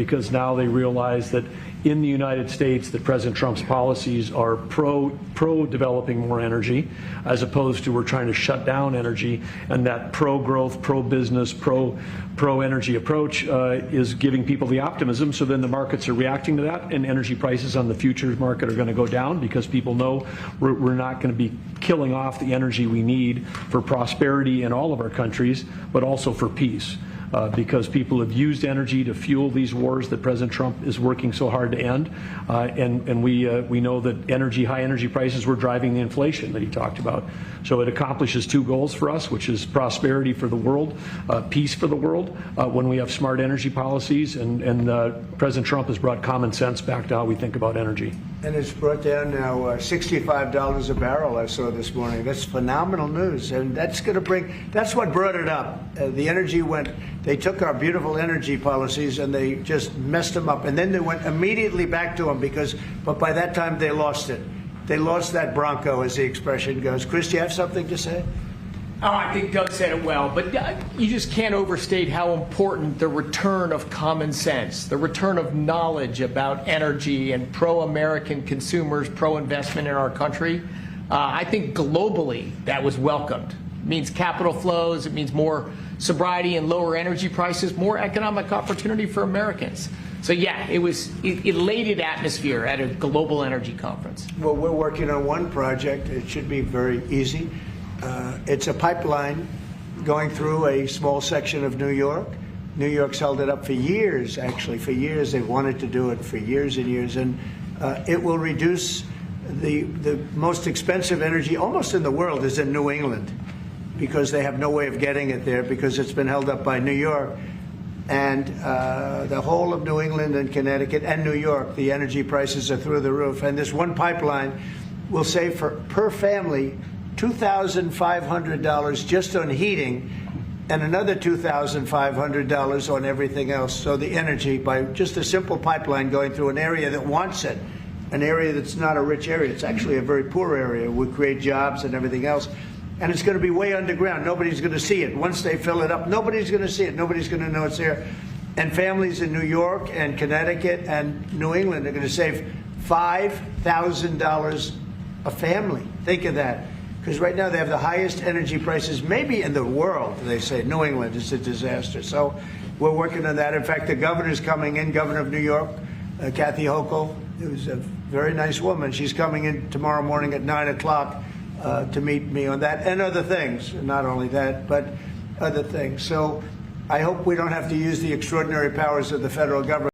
because now they realize that in the United States that President Trump's policies are pro-developing more energy, as opposed to we're trying to shut down energy, and that pro-growth, pro-business, pro-energy approach is giving people the optimism. So then the markets are reacting to that, and energy prices on the futures market are going to go down because people know we're not going to be killing off the energy we need for prosperity in all of our countries, but also for peace. Because people have used energy to fuel these wars that President Trump is working so hard to end, and we know that high energy prices were driving the inflation that he talked about. So it accomplishes two goals for us, which is prosperity for the world, peace for the world, when we have smart energy policies, and President Trump has brought common sense back to how we think about energy. And it's brought down now $65 a barrel, I saw this morning. That's phenomenal news, and that's going to that's what brought it up. The energy they took our beautiful energy policies and they just messed them up, and then they went immediately back to them but by that time they lost it. They lost that bronco, as the expression goes. Chris, do you have something to say? Oh, I think Doug said it well, but you just can't overstate how important the return of common sense, the return of knowledge about energy and pro-American consumers, pro-investment in our country. I think globally that was welcomed. It means capital flows, it means more sobriety and lower energy prices, more economic opportunity for Americans. So yeah, it was an elated atmosphere at a global energy conference. Well, we're working on one project. It should be very easy. It's a pipeline going through a small section of New York. New York's held it up for years, actually, for years. They've wanted to do it for years and years. And it will reduce the most expensive energy almost in the world is in New England, because they have no way of getting it there because it's been held up by New York. And the whole of New England and Connecticut and New York, the energy prices are through the roof. And this one pipeline will save per family $2,500 just on heating, and another $2,500 on everything else. So the energy, by just a simple pipeline going through an area that wants it, an area that's not a rich area. It's actually a very poor area. We create jobs and everything else. And it's going to be way underground. Nobody's going to see it. Once they fill it up, nobody's going to see it. Nobody's going to know it's there. And families in New York and Connecticut and New England are going to save $5,000 a family. Think of that. Because right now they have the highest energy prices maybe in the world. They say New England is a disaster. So we're working on that. In fact, the governor's coming in, Governor of New York, Kathy Hochul, who's a very nice woman. She's coming in tomorrow morning at 9 o'clock to meet me on that and other things. Not only that, but other things. So I hope we don't have to use the extraordinary powers of the federal government.